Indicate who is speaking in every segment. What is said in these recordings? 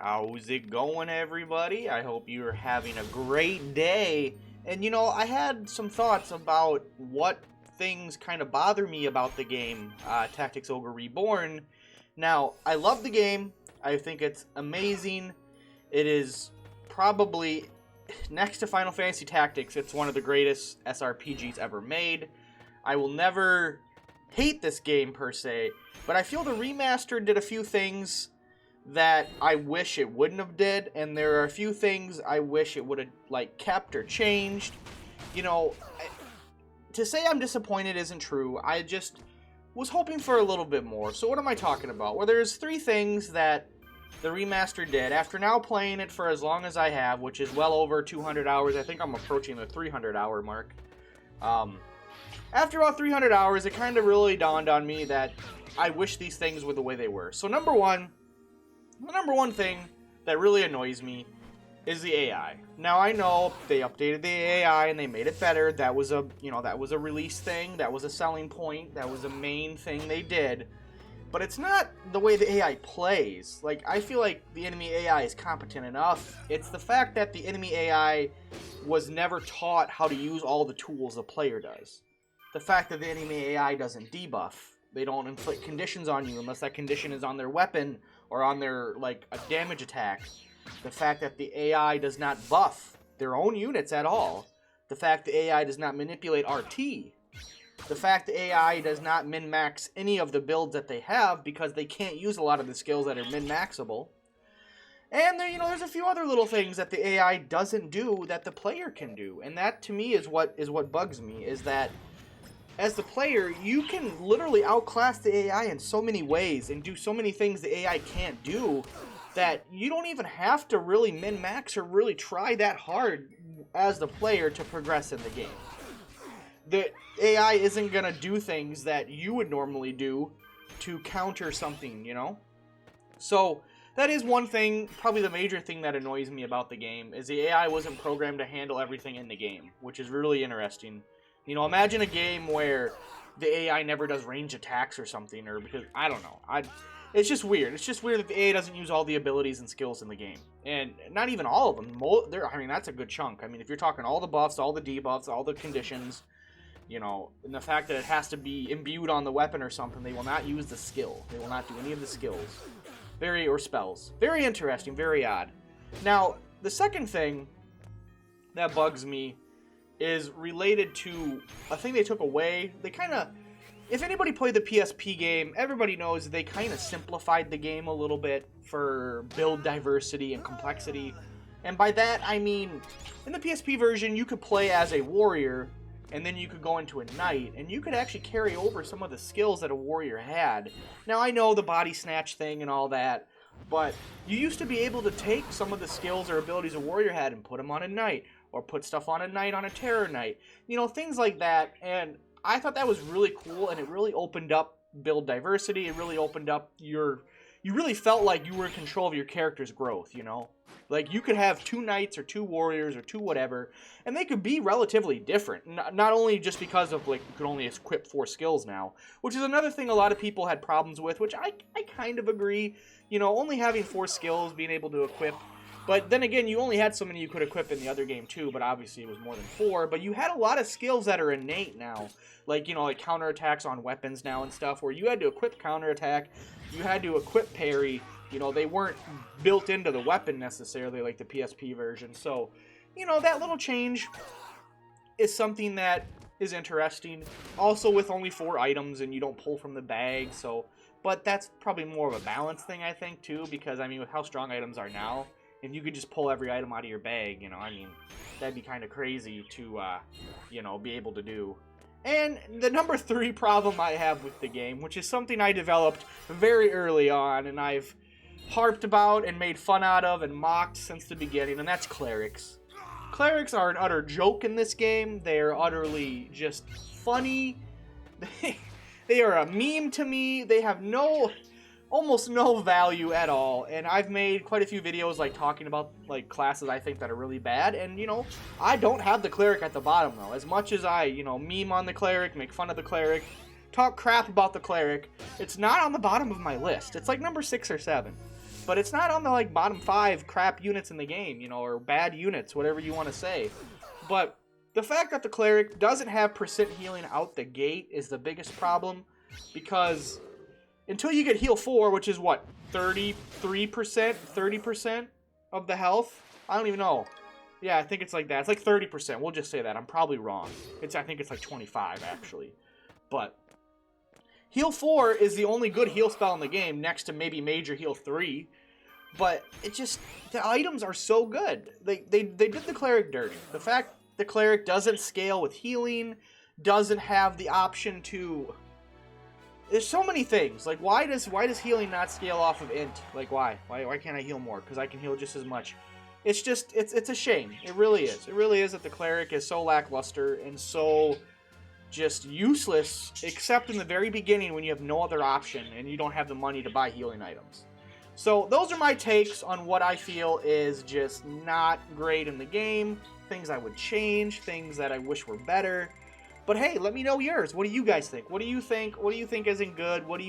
Speaker 1: How's it going, everybody? I hope you're having a great day. And I had some thoughts about what things kind of bother me about the game, Tactics Ogre Reborn. Now, I love the game. I think it's amazing. It is probably, next to Final Fantasy Tactics, it's one of the greatest SRPGs ever made. I will never hate this game per se, but I feel the remaster did a few things that I wish it wouldn't have did, and there are a few things I wish it would have kept or changed. To say I'm disappointed isn't true. I just was hoping for a little bit more. So what am I talking about? Well, there's three things that the remaster did. After now playing it for as long as I have, which is well over 200 hours, I think I'm approaching the 300 hour mark. After about 300 hours, it kind of really dawned on me that I wish these things were the way they were. So the number one thing that really annoys me is the AI. Now I know they updated the AI and they made it better. That was a release thing. That was a selling point. That was a main thing they did. But it's not the way the AI plays. I feel like the enemy AI is competent enough. It's the fact that the enemy AI was never taught how to use all the tools the player does. The fact that the enemy AI doesn't debuff. They don't inflict conditions on you unless that condition is on their weapon or on their, a damage attack. The fact that the AI does not buff their own units at all. The fact the AI does not manipulate RT. The fact the AI does not min-max any of the builds that they have because they can't use a lot of the skills that are min-maxable. And there's a few other little things that the AI doesn't do that the player can do. And that, to me, is what bugs me, is that as the player, you can literally outclass the AI in so many ways and do so many things the AI can't do that you don't even have to really min-max or really try that hard as the player to progress in the game. The AI isn't going to do things that you would normally do to counter something, So that is one thing, probably the major thing that annoys me about the game, is the AI wasn't programmed to handle everything in the game, which is really interesting. Imagine a game where the AI never does range attacks or something, or because, I don't know. It's just weird. It's just weird that the AI doesn't use all the abilities and skills in the game. And not even all of them. That's a good chunk. If you're talking all the buffs, all the debuffs, all the conditions, and the fact that it has to be imbued on the weapon or something, they will not use the skill. They will not do any of the skills. Or spells. Very interesting, very odd. Now, the second thing that bugs me is related to a thing they took away. If anybody played the PSP game, everybody knows they kind of simplified the game a little bit for build diversity and complexity. And by that, I mean, in the PSP version, you could play as a warrior, and then you could go into a knight, and you could actually carry over some of the skills that a warrior had. Now, I know the body snatch thing and all that, but you used to be able to take some of the skills or abilities a warrior had and put them on a knight, or put stuff on a knight on a terror knight. Things like that, and I thought that was really cool, and it really opened up build diversity. It really opened up you really felt like you were in control of your character's growth, you could have two knights or two warriors or two whatever, and they could be relatively different. Not only just because of, you could only equip 4 skills now, which is another thing a lot of people had problems with, which I kind of agree. Only having 4 skills, being able to equip. But then again, you only had so many you could equip in the other game too, but obviously it was more than 4. But you had a lot of skills that are innate now. Like counterattacks on weapons now and stuff, where you had to equip counterattack, you had to equip parry. They weren't built into the weapon necessarily like the PSP version. So, that little change is something that is interesting. Also with only 4 items and you don't pull from the bag, so... But that's probably more of a balance thing, I think, too, because, with how strong items are now, if you could just pull every item out of your bag, that'd be kind of crazy to, be able to do. And the number 3 problem I have with the game, which is something I developed very early on, and I've harped about and made fun out of and mocked since the beginning, and that's Clerics. Clerics are an utter joke in this game. They are utterly just funny. They are a meme to me. They have almost no value at all, and I've made quite a few videos talking about classes I think that are really bad, and I don't have the Cleric at the bottom though. As much as I meme on the Cleric, make fun of the Cleric, talk crap about the Cleric, it's not on the bottom of my list. It's number 6 or 7. but it's not on the like bottom 5 crap units in the game, you know, or bad units, whatever you want to say. But the fact that the Cleric doesn't have percent healing out the gate is the biggest problem, because until you get heal 4, which is what, 33%, 30% of the health? I don't even know. Yeah, I think it's like that. It's like 30%. We'll just say that. I'm probably wrong. I think it's like 25 actually. But heal 4 is the only good heal spell in the game, next to maybe major heal 3. But it just, the items are so good. They did the Cleric dirty. The fact the Cleric doesn't scale with healing, doesn't have the option to... There's so many things. Like, why does healing not scale off of int? Like, why? Why can't I heal more? Because I can heal just as much. It's just, it's a shame. It really is. It really is that the Cleric is so lackluster and so just useless, except in the very beginning when you have no other option and you don't have the money to buy healing items. So those are my takes on what I feel is just not great in the game, things I would change, things that I wish were better. But hey, let me know yours. What do you guys think? What do you think? What do you think isn't good? What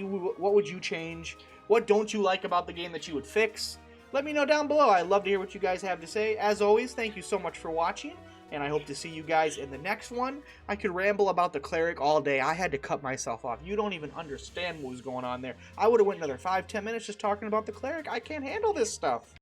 Speaker 1: would you change? What don't you like about the game that you would fix? Let me know down below. I'd love to hear what you guys have to say. As always, thank you so much for watching, and I hope to see you guys in the next one. I could ramble about the Cleric all day. I had to cut myself off. You don't even understand what was going on there. I would have went another 5-10 minutes just talking about the Cleric. I can't handle this stuff.